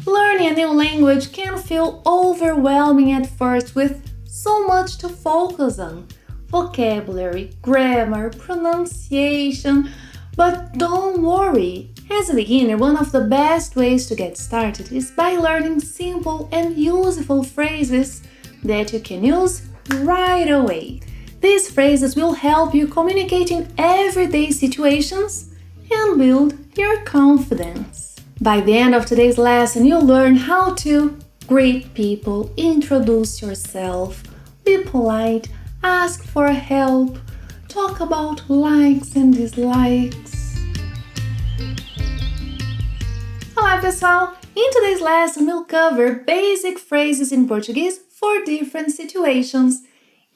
Learning a new language can feel overwhelming at first with so much to focus on. Vocabulary, grammar, pronunciation. But don't worry! As a beginner, one of the best ways to get started is by learning simple and useful phrases that you can use right away. These phrases will help you communicate in everyday situations and build your confidence. By the end of today's lesson, you'll learn how to greet people, introduce yourself, be polite, ask for help, talk about likes and dislikes. Olá, pessoal! In today's lesson, we'll cover basic phrases in Portuguese for different situations.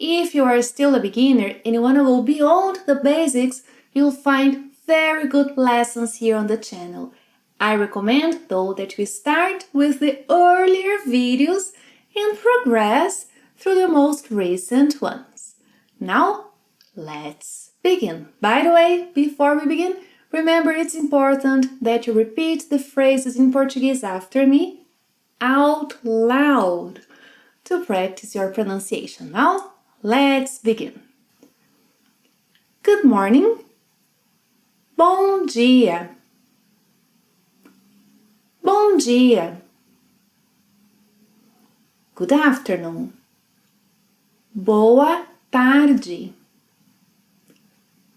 If you are still a beginner and you want to go beyond the basics, you'll find very good lessons here on the channel. I recommend, though, that we start with the earlier videos and progress through the most recent ones. Now, let's begin. By the way, before we begin, remember it's important that you repeat the phrases in Portuguese after me out loud to practice your pronunciation. Now, let's begin. Good morning. Bom dia. Bom dia. Good afternoon. Boa tarde.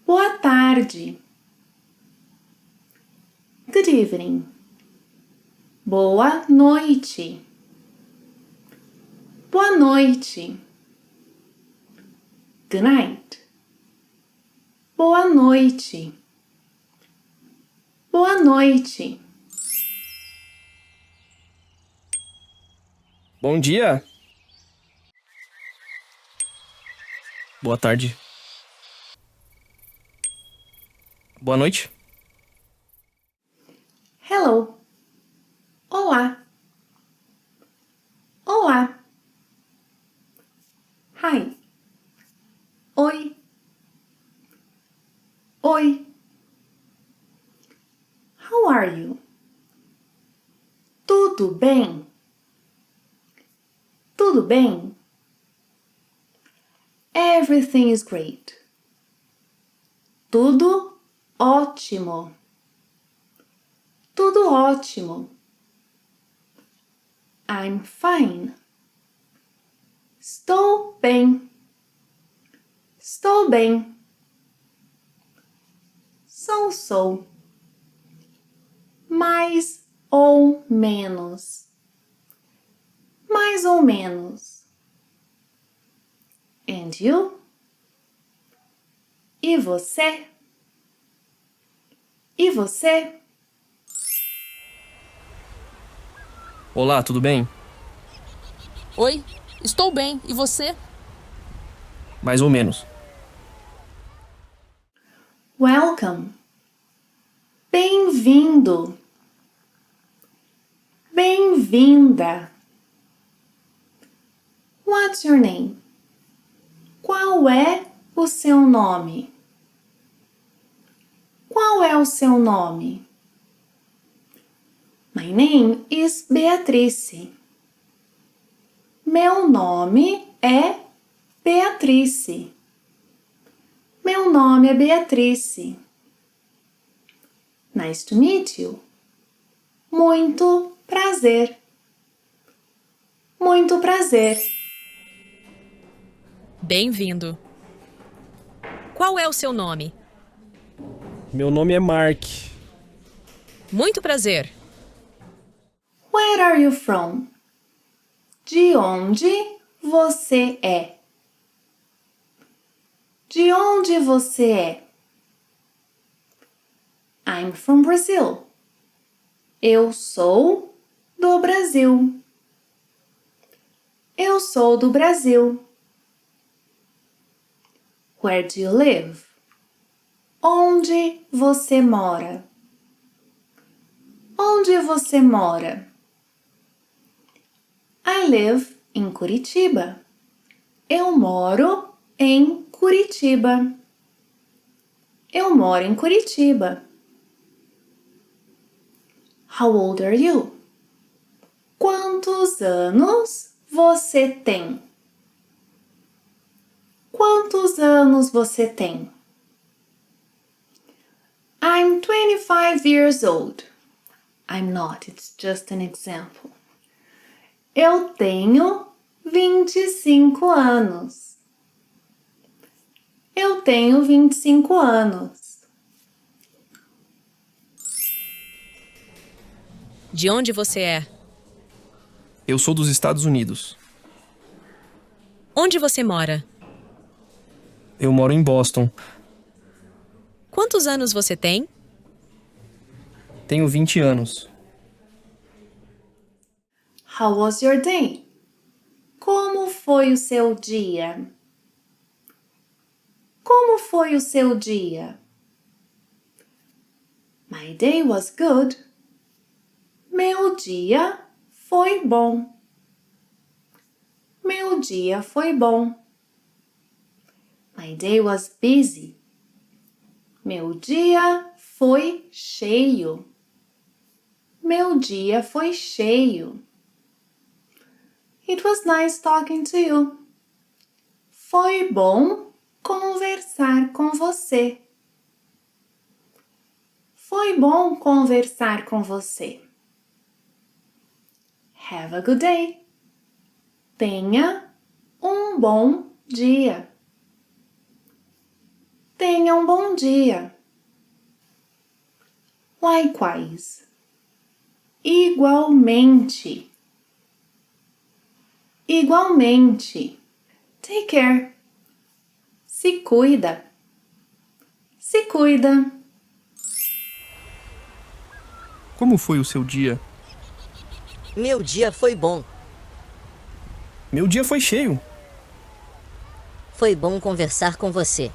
Boa tarde. Good evening. Boa noite. Boa noite. Good night. Boa noite. Boa noite. Bom dia. Boa tarde. Boa noite. Hello. Olá. Olá. Hi. Oi. Oi. How are you? Tudo bem? Tudo bem? Everything is great. Tudo ótimo. Tudo ótimo. I'm fine. Estou bem. Estou bem. So. Mais ou menos. Mais ou menos. And you? E você? E você? Olá, tudo bem? Oi, estou bem. E você? Mais ou menos. Welcome. Bem-vindo. Bem-vinda. What's your name? Qual é o seu nome? Qual é o seu nome? My name is Beatrice. Meu nome é Beatrice. Meu nome é Beatrice. Nice to meet you. Muito prazer. Muito prazer. Bem-vindo. Qual é o seu nome? Meu nome é Mark. Muito prazer. Where are you from? De onde você é? De onde você é? I'm from Brazil. Eu sou do Brasil. Eu sou do Brasil. Where do you live? Onde você mora? Onde você mora? I live in Curitiba. Eu moro em Curitiba. Eu moro em Curitiba. How old are you? Quantos anos você tem? Quantos anos você tem? I'm 25 years old. I'm not, it's just an example. Eu tenho 25 anos. Eu tenho 25 anos. De onde você é? Eu sou dos Estados Unidos. Onde você mora? Eu moro em Boston. Quantos anos você tem? Tenho 20 anos. How was your day? Como foi o seu dia? Como foi o seu dia? My day was good. Meu dia foi bom. Meu dia foi bom. My day was busy. Meu dia foi cheio. Meu dia foi cheio. It was nice talking to you. Foi bom conversar com você. Foi bom conversar com você. Have a good day. Tenha um bom dia. Tenha um bom dia. Likewise. Igualmente. Igualmente. Take care. Se cuida. Se cuida. Como foi o seu dia? Meu dia foi bom. Meu dia foi cheio. Foi bom conversar com você.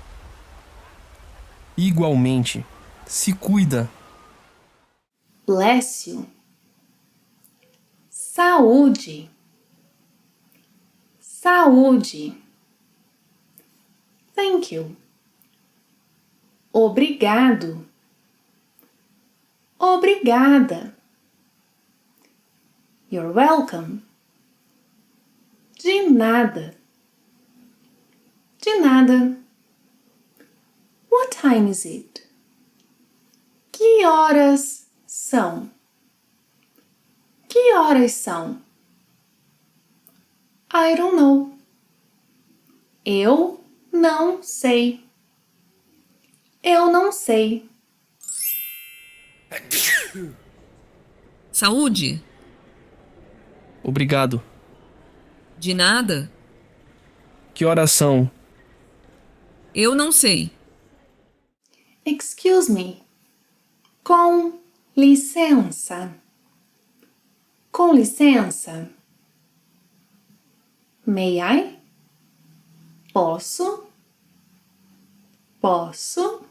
Igualmente. Se cuida. Bless you. Saúde. Saúde. Thank you. Obrigado. Obrigada. You're welcome. De nada. De nada. What time is it? Que horas são? Que horas são? I don't know. Eu não sei. Eu não sei. Saúde? Obrigado. De nada? Que horas são? Eu não sei. Excuse me. Com licença. Com licença. May I? Posso? Posso?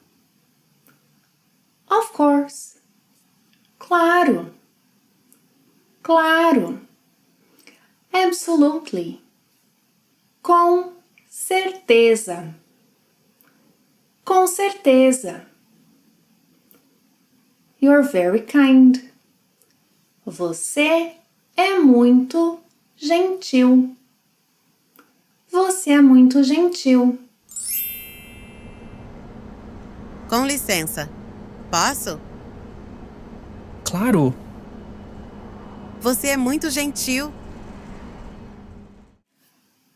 Of course. Claro. Claro. Absolutely. Com certeza. Com certeza. You're very kind. Você é muito gentil. Você é muito gentil. Com licença, posso? Claro. Você é muito gentil.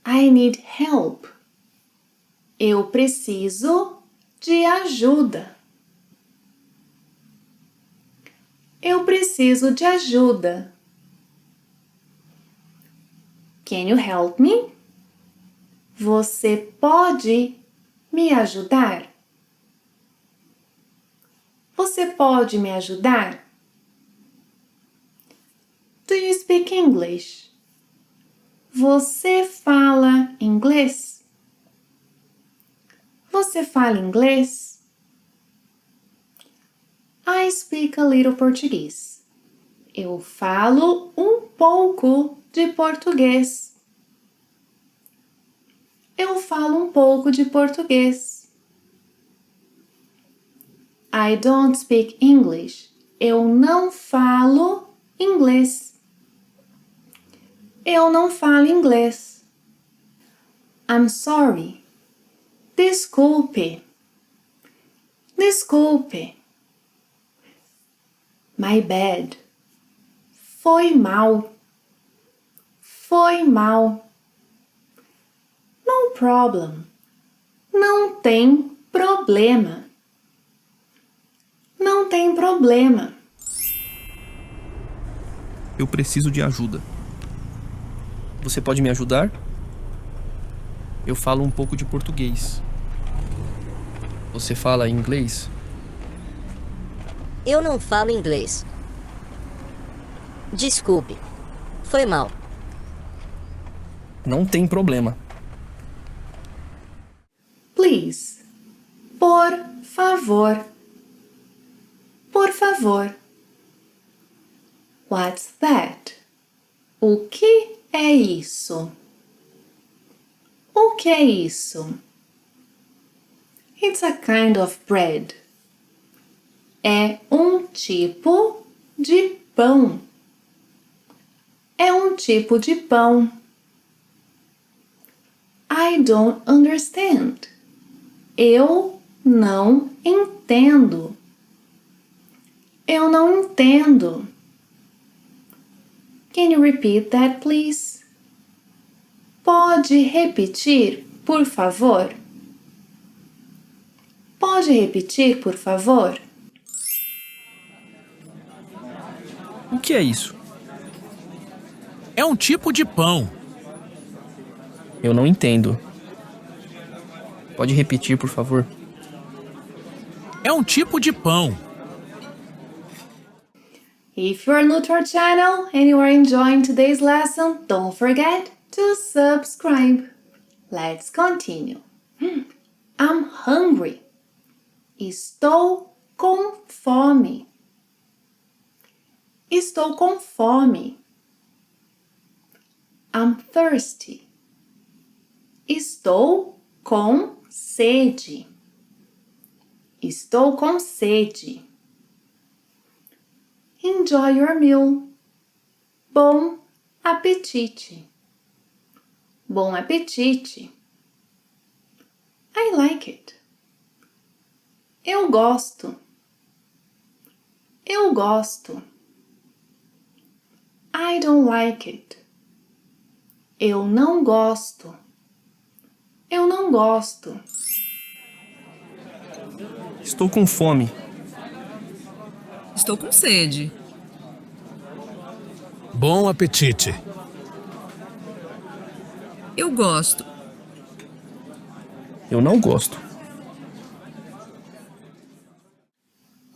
I need help. Eu preciso de ajuda. Eu preciso de ajuda. Can you help me? Você pode me ajudar? Você pode me ajudar? Do you speak English? Você fala inglês? Você fala inglês? I speak a little Portuguese. Eu falo um pouco de português. Eu falo um pouco de português. I don't speak English. Eu não falo inglês. Eu não falo inglês. I'm sorry. Desculpe. Desculpe. My bad. Foi mal. Foi mal. No problem. Não tem problema. Não tem problema. Eu preciso de ajuda. Você pode me ajudar? Eu falo um pouco de português. Você fala inglês? Eu não falo inglês. Desculpe. Foi mal. Não tem problema. Please. Por favor. Por favor. What's that? O que é isso? O que é isso? It's a kind of bread. É um tipo de pão. É um tipo de pão. I don't understand. Eu não entendo. Eu não entendo. Can you repeat that, please? Pode repetir, por favor? Pode repetir, por favor? O que é isso? É um tipo de pão. Eu não entendo. Pode repetir, por favor? É um tipo de pão. If you're new to our channel and you are enjoying today's lesson, don't forget to subscribe. Let's continue. I'm hungry. Estou com fome. Estou com fome. I'm thirsty. Estou com sede. Estou com sede. Enjoy your meal. Bom apetite. Bom apetite. I like it. Eu gosto. Eu gosto. I don't like it. Eu não gosto. Eu não gosto. Estou com fome. Estou com sede. Bom apetite. Eu gosto. Eu não gosto.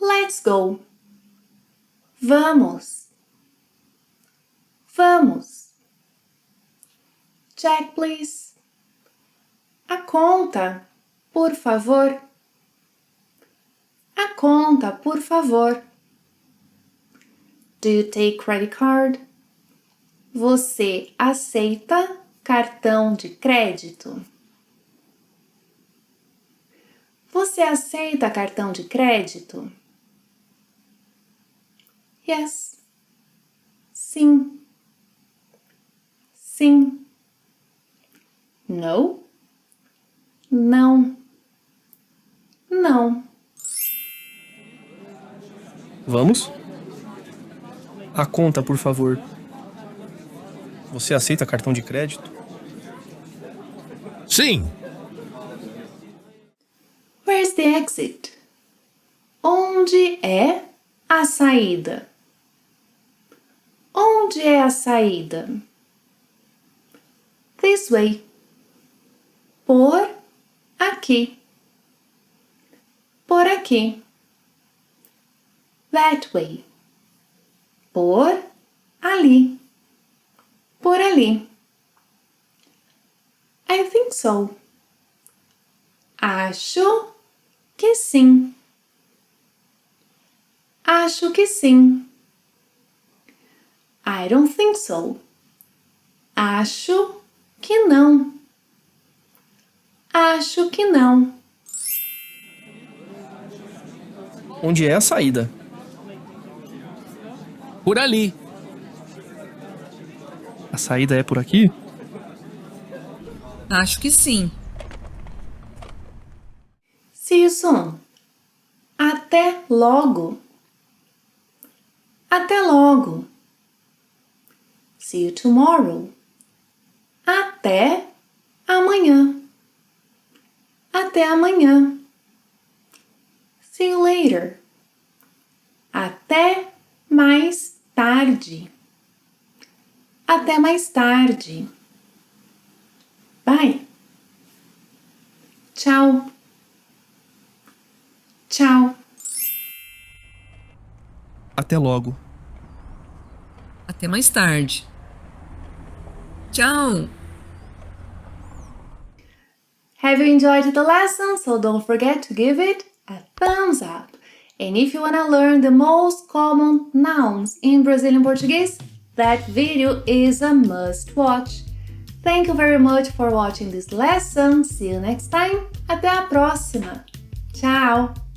Let's go. Vamos. Vamos. Check, please. A conta, por favor. A conta, por favor. Do you take credit card? Você aceita cartão de crédito? Você aceita cartão de crédito? Yes. Sim. Sim. No? Não. Não. Vamos? A conta, por favor. Você aceita cartão de crédito? Sim. Where's the exit? Onde é a saída? Onde é a saída? This way. Por aqui. Por aqui. That way. Por ali. Por ali. I think so. Acho que sim. Acho que sim. I don't think so. Acho que não. Acho que não. Onde é a saída? Por ali. A A saída é por aqui? Acho que sim. See you soon. Até logo. Até logo. See you tomorrow. Até amanhã. Até amanhã. See you later. Até mais tarde. Até mais tarde. Bye. Tchau. Tchau. Até logo. Até mais tarde. Tchau! Have you enjoyed the lesson? So don't forget to give it a thumbs up. And if you want to learn the most common nouns in Brazilian Portuguese, that video is a must watch. Thank you very much for watching this lesson. See you next time. Até a próxima. Tchau!